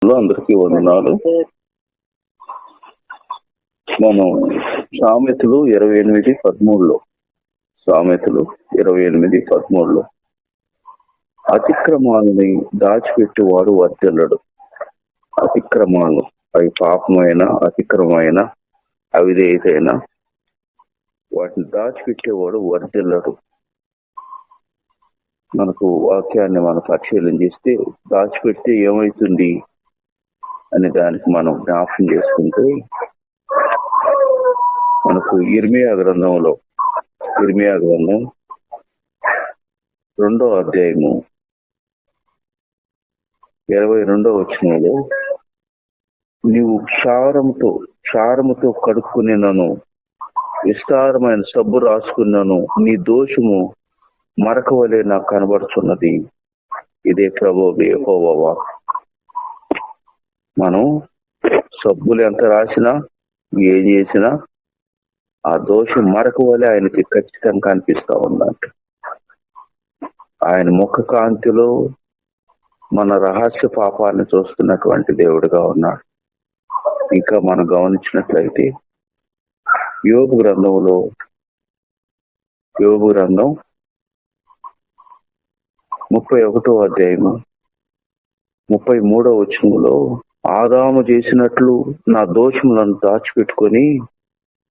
అందరికీ వందనాలు. మనం సామెతలు 28:13 సామెతలు 28:13 అతిక్రమాలని దాచిపెట్టేవాడు వర్ధిల్లడు. అతిక్రమాలు అవి పాపమైన, అతిక్రమైన, అవిధేయతైనా వాటిని దాచిపెట్టేవాడు వర్ధిల్లడు. మనకు వాక్యాన్ని మనం పరిశీలన చేస్తే దాచిపెడితే ఏమవుతుంది అనే దానికి మనం జ్ఞాపకం చేసుకుంటే మనకు ఇర్మియా గ్రంథం 2వ అధ్యాయము 22వ వచనంలో నీవు క్షారముతో కడుక్కుని నన్ను విస్తారమైన సబ్బు రాసుకున్నాను, నీ దోషము మరక వలె నాకు కనబడుచున్నది. ఇదే ప్రభువు యెహోవా. మనం సబ్బులు ఎంత రాసినా ఏం చేసినా ఆ దోషం మరక వలె ఆయనకి ఖచ్చితంగా కనిపిస్తా ఉందంట. ఆయన ముఖ కాంతిలో మన రహస్య పాపాన్ని చూస్తున్నటువంటి దేవుడిగా ఉన్నాడు. ఇంకా మనం గమనించినట్లయితే యోబు గ్రంథం 31వ అధ్యాయము 33వ వచనంలో ఆదాము చేసినట్లు నా దోషములను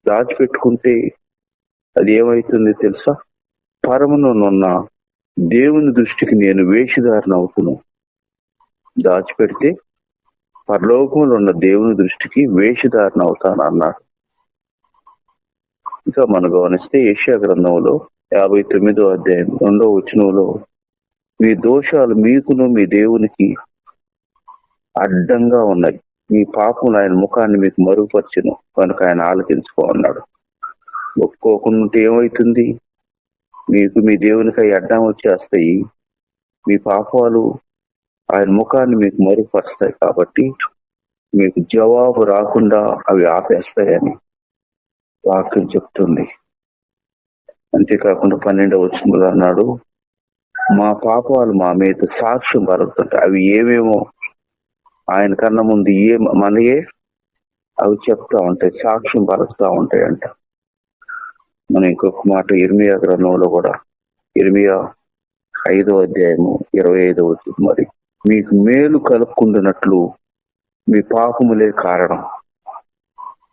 దాచిపెట్టుకుంటే అది ఏమవుతుంది తెలుసా? పరమునున్న దేవుని దృష్టికి నేను వేషధారణ అవుతును. దాచిపెడితే పరలోకములో ఉన్న దేవుని దృష్టికి వేషధారణ అవుతాను అన్నాడు. ఇంకా మనం గమనిస్తే యెషయా గ్రంథంలో 59వ అధ్యాయం 2వ వచనంలో మీ దోషాలు మీకును మీ దేవునికి అడ్డంగా ఉన్నాయి, మీ పాపములు ఆయన ముఖాన్ని మీకు మరుగుపరచును కనుక ఆయన ఆలకించుకో అన్నాడు. ఒప్పుకోకుండా ఏమవుతుంది? మీకు మీ దేవునికి అడ్డం వచ్చేస్తాయి. మీ పాపాలు ఆయన ముఖాన్ని మీకు మరుగుపరుస్తాయి కాబట్టి మీకు జవాబు రాకుండా అవి ఆపేస్తాయని వాక్యం చెప్తుంది. అంతేకాకుండా 12వ వచనంలో అన్నాడు, మా పాపాలు మా మీద సాక్ష్యం పలుకుతుంటాయి. అవి ఏమేమో ఆయన కన్నా ముందు మనయే అవి చెప్తా ఉంటాయి, సాక్ష్యం పలుకుతా ఉంటాయి అంట. మనం ఇంకొక మాట ఇర్మియా గ్రంథంలో కూడా ఇర్మియా 5వ అధ్యాయము 25వ వచనం, మరి మీకు మేలు కలుపుకుంటున్నట్లు మీ పాపములే కారణం.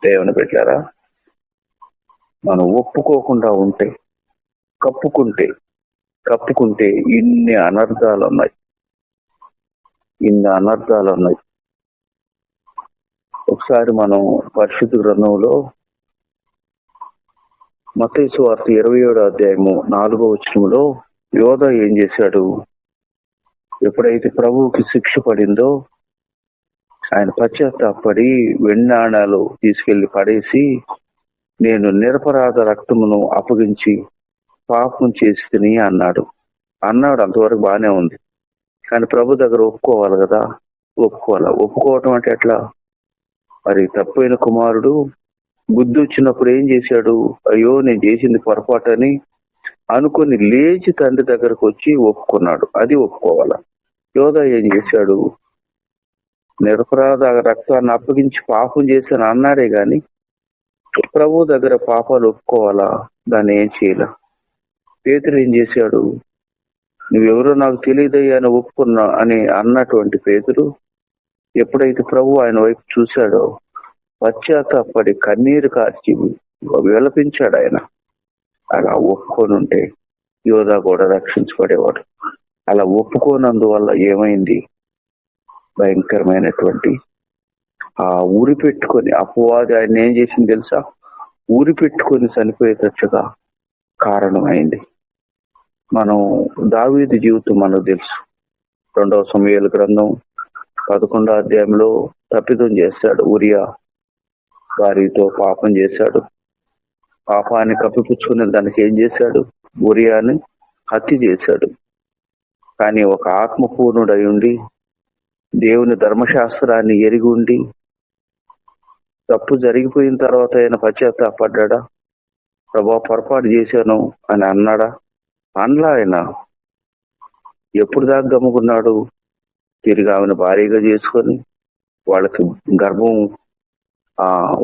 దేవుని పెట్టారా? మనం ఒప్పుకోకుండా ఉంటే, కప్పుకుంటే ఇన్ని అనర్థాలు ఉన్నాయి. ఒకసారి మనం పరిశుద్ధ గ్రంథంలో మత్తయి సువార్త 27వ అధ్యాయము 4వ వచనంలో యోధా ఏం చేశాడు? ఎప్పుడైతే ప్రభువుకి శిక్ష పడిందో ఆయన పశ్చాత్తాపడి వెండి నాణాలు తీసుకెళ్లి పడేసి నేను నిరపరాధ రక్తమును అప్పగించి పాపం చేసి తిని అన్నాడు. అంతవరకు బాగానే ఉంది. కానీ ప్రభు దగ్గర ఒప్పుకోవాలి కదా. ఒప్పుకోవటం అంటే ఎట్లా? మరి తప్పైన కుమారుడు బుద్ధి వచ్చినప్పుడు ఏం చేశాడు? అయ్యో నేను చేసింది పొరపాటు అని అనుకుని లేచి తండ్రి దగ్గరకు వచ్చి ఒప్పుకున్నాడు. అది ఒప్పుకోవాలా. యోధా ఏం చేశాడు? నిరపరాధ రక్తాన్ని అప్పగించి పాపం చేశాను అన్నాడే గాని ప్రభు దగ్గర పాపాలు ఒప్పుకోవాలా? దాన్ని ఏం చేయాల. పేతురు ఏం చేశాడు? నువ్వెవరో నాకు తెలియదయ్యా అని ఒప్పుకున్నా అని అన్నటువంటి పేతురు ఎప్పుడైతే ప్రభు ఆయన వైపు చూశాడో పశ్చాత్తాపడి కన్నీరు కార్చి విలపించాడు ఆయన. అలా ఒప్పుకొని ఉంటే యోధా కూడా రక్షించబడేవాడు. అలా ఒప్పుకోనందువల్ల ఏమైంది? భయంకరమైనటువంటి ఆ ఊరి పెట్టుకొని అపవాది ఆయన ఏం చేసింది తెలుసా? ఊరి పెట్టుకొని చనిపోయేటట్టుగా కారణమైంది. మనం దావీదు జీవితం మనకు తెలుసు. 2వ సమూయేలు గ్రంథం 11వ అధ్యాయంలో తప్పిదం చేశాడు. ఊరియా వారితో పాపం చేశాడు. పాపాన్ని కప్పిపుచ్చుకునే దానికి ఏం చేశాడు? ఊరియాని హత్య చేశాడు. కానీ ఒక ఆత్మపూర్ణుడై ఉండి దేవుని ధర్మశాస్త్రాన్ని ఎరిగి ఉండి తప్పు జరిగిపోయిన తర్వాత ఆయన పశ్చాత్తాపడ్డా? ప్రభా పొరపాటు చేశాను అని అన్నాడా? అనలా. ఆయన ఎప్పుడు దాకా గమ్ముకున్నాడు? తిరిగి ఆమెను భార్యగా చేసుకొని వాళ్ళకి గర్భం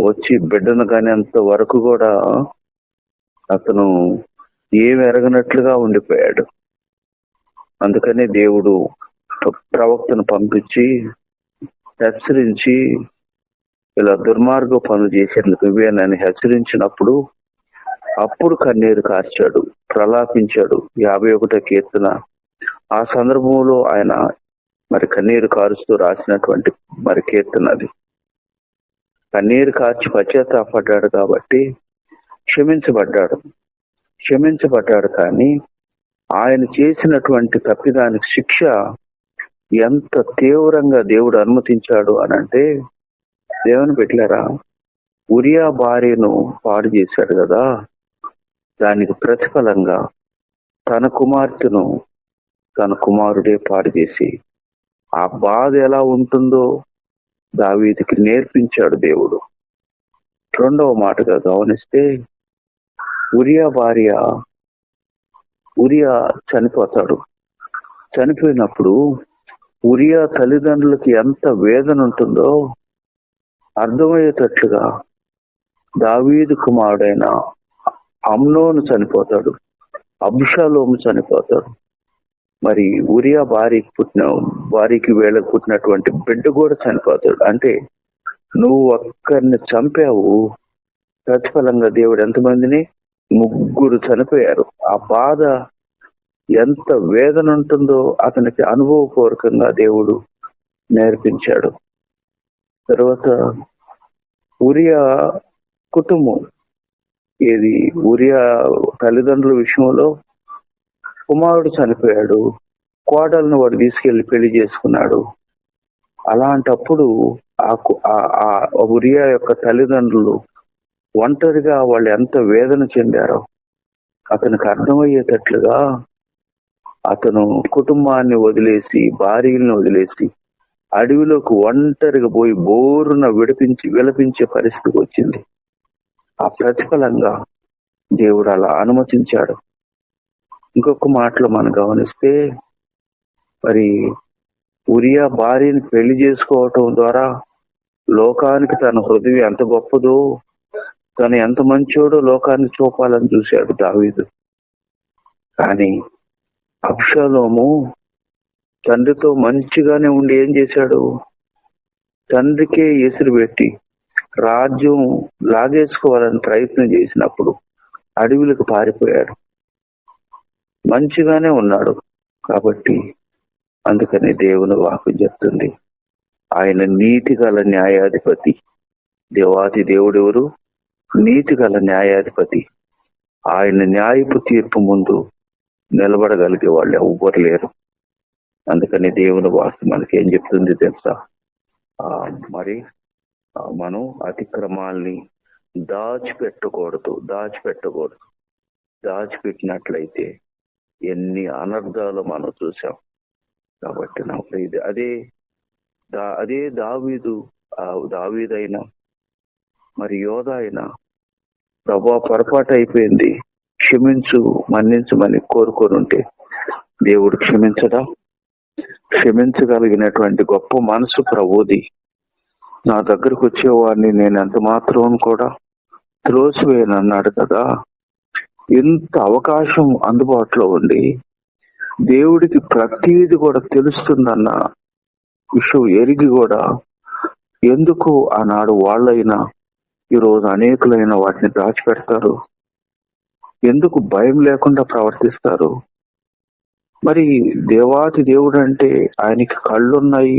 వచ్చి బిడ్డను కానేంత వరకు కూడా అతను ఏమి ఎరగనట్లుగా ఉండిపోయాడు. అందుకనే దేవుడు ప్రవక్తను పంపించి హెచ్చరించి, ఇలా దుర్మార్గ పనులు చేసేందుకు ఇవేనని హెచ్చరించినప్పుడు అప్పుడు కన్నీరు కార్చాడు, ప్రలాపించాడు. 51వ కీర్తన ఆ సందర్భంలో ఆయన మరి కన్నీరు కారుస్తూ రాసినటువంటి మరి కీర్తన అది. కన్నీరు కార్చి పశ్చాత్తాపడ్డాడు కాబట్టి క్షమించబడ్డాడు. కానీ ఆయన చేసినటువంటి తప్పిదానికి శిక్ష ఎంత తీవ్రంగా దేవుడు అనుమతించాడు అనంటే, దేవుని పెట్టారా, ఉరియా భార్యను పాడు చేశాడు కదా, దానికి ప్రతిఫలంగా తన కుమార్తెను తన కుమారుడే పాడు చేసి ఆ బాధ ఎలా ఉంటుందో దావీదుకి నేర్పించాడు దేవుడు. రెండవ మాటగా గమనిస్తే, ఉరియా చనిపోతాడు. చనిపోయినప్పుడు ఉరియా తల్లిదండ్రులకి ఎంత వేదన ఉంటుందో అర్థమయ్యేటట్లుగా దావీదు కుమారుడైన అమ్నోను చనిపోతాడు, అబ్షాలోము చనిపోతాడు. మరి ఉరియా భార్యకి వీళ్ళకి పుట్టినటువంటి బిడ్డ కూడా చనిపోతాడు. అంటే నువ్వు ఒక్కరిని చంపావు, ప్రతిఫలంగా దేవుడు ఎంతమందిని? 3 చనిపోయారు. ఆ బాధ ఎంత వేదన ఉంటుందో అతనికి అనుభవపూర్వకంగా దేవుడు నేర్పించాడు. తర్వాత ఉరియా కుటుంబం, ఉరియా తల్లిదండ్రుల విషయంలో కుమారుడు చనిపోయాడు, కోడలను వాడు తీసుకెళ్లి పెళ్లి చేసుకున్నాడు. అలాంటప్పుడు ఆ ఉరియా యొక్క తల్లిదండ్రులు ఒంటరిగా వాళ్ళు ఎంత వేదన చెందారో అతనికి అర్థమయ్యేటట్లుగా అతను కుటుంబాన్ని వదిలేసి, భార్యలను వదిలేసి అడవిలోకి ఒంటరిగా పోయి బోరున విలపించే పరిస్థితికి వచ్చింది. ఆ ప్రతిఫలంగా దేవుడు అలా అనుమతించాడు. ఇంకొక మాటలో మనం గమనిస్తే, మరి ఉరియా భార్యని పెళ్లి చేసుకోవటం ద్వారా లోకానికి తన హృదయం ఎంత గొప్పదో, తను ఎంత మంచోడో లోకాన్ని చూపాలని చూశాడు దావీదు. కానీ అబ్షాలోము తండ్రితో మంచిగానే ఉండి ఏం చేశాడు? తండ్రికే ఎసురు పెట్టి రాజ్యం లాగేసుకోవాలని ప్రయత్నం చేసినప్పుడు అడవులకు పారిపోయాడు. మంచిగానే ఉన్నాడు కాబట్టి, అందుకని దేవుని వాక్యం చెప్తుంది, ఆయన నీతి గల న్యాయాధిపతి. దేవాతి దేవుడెవరు? నీతి గల న్యాయాధిపతి. ఆయన న్యాయపు తీర్పు ముందు నిలబడగలిగే వాళ్ళు ఎవ్వరు లేరు. అందుకని దేవుని వాక్యం మనకేం చెప్తుంది తెలుసా? మరి మనం అతిక్రమాల్ని దాచిపెట్టకూడదు. దాచిపెట్టినట్లయితే ఎన్ని అనర్థాలు మనం చూసాం. కాబట్టి నాకు ఇది అదే దావీదైనా మరి యోధ అయినా, ప్రభా పొరపాటు అయిపోయింది, క్షమించు, మన్నించమని కోరుకొని ఉంటే దేవుడు క్షమించడా? క్షమించగలిగినటువంటి గొప్ప మనసు ప్రభుది. నా దగ్గరకు వచ్చేవాడిని నేను ఎంత మాత్రం కూడా త్రోసివేయనన్నాడు కదా. ఇంత అవకాశం అందుబాటులో ఉండి దేవుడికి ప్రతీది కూడా తెలుస్తుందన్న విషయం ఎరిగి కూడా ఎందుకు ఆనాడు వాళ్ళైనా ఈరోజు అనేకులైన వాటిని దాచిపెడతారు? ఎందుకు భయం లేకుండా ప్రవర్తిస్తారు? మరి దేవాతి దేవుడు అంటే ఆయనకి కళ్ళున్నాయి,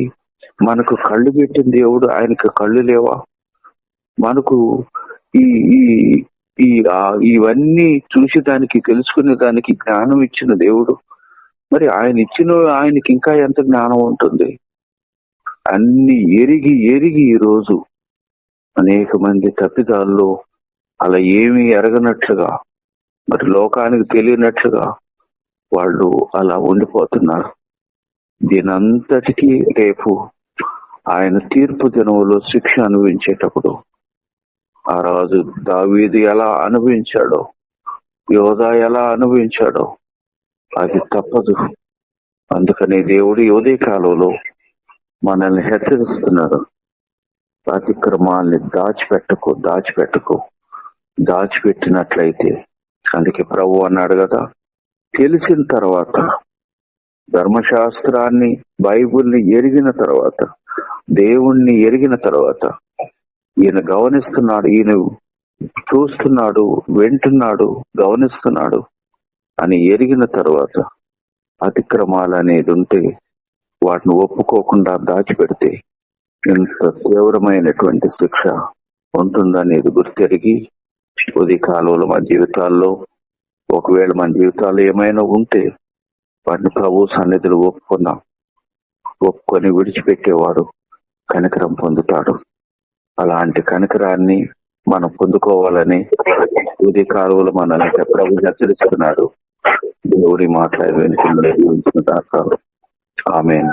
మనకు కళ్ళు పెట్టిన దేవుడు ఆయనకి కళ్ళు లేవా? మనకు ఇవన్నీ చూసేదానికి, తెలుసుకునే దానికి జ్ఞానం ఇచ్చిన దేవుడు, మరి ఆయనకి ఇంకా ఎంత జ్ఞానం ఉంటుంది? అన్ని ఎరిగి ఈరోజు అనేక మంది తప్పిదాల్లో అలా ఏమీ ఎరగనట్లుగా, మరి లోకానికి తెలియనట్లుగా వాళ్ళు అలా ఉండిపోతున్నారు. దీనంతటికీ రేపు ఆయన తీర్పు దినములో శిక్ష అనుభవించేటప్పుడు ఆ రాజు దావీదు ఎలా అనుభవించాడో, యోధా ఎలా అనుభవించాడో అది తప్పదు. అందుకని దేవుడు ఉదయ కాలంలో మనల్ని హెచ్చరిస్తున్నారు. అతిక్రమాల్ని దాచిపెట్టకు. దాచిపెట్టినట్లయితే, అందుకే ప్రభు అన్నాడు కదా, తెలిసిన తర్వాత, ధర్మశాస్త్రాన్ని బైబిల్ని ఎరిగిన తర్వాత, దేవుణ్ణి ఎరిగిన తర్వాత, ఈయన గమనిస్తున్నాడు, ఈయన చూస్తున్నాడు, వింటున్నాడు, గమనిస్తున్నాడు అని ఎరిగిన తర్వాత అతిక్రమాలు అనేది ఉంటే వాటిని ఒప్పుకోకుండా దాచిపెడితే ఎంత తీవ్రమైనటువంటి శిక్ష ఉంటుందనేది గుర్తెరిగి ఉదయకాలంలో మన జీవితాల్లో, ఒకవేళ మన జీవితాల్లో ఏమైనా ఉంటే వాటిని ప్రభు సన్నిధిలో ఒప్పుకొని విడిచిపెట్టేవాడు కనికరం పొందుతాడు. అలాంటి కనికరాన్ని మనం పొందుకోవాలని ఉదయకాలంలో మనల్ని ప్రభు హెచ్చరిస్తున్నాడు. దేవుడి మాట్లాడి వెనుక జీవించిన దాకా ఆమేన్.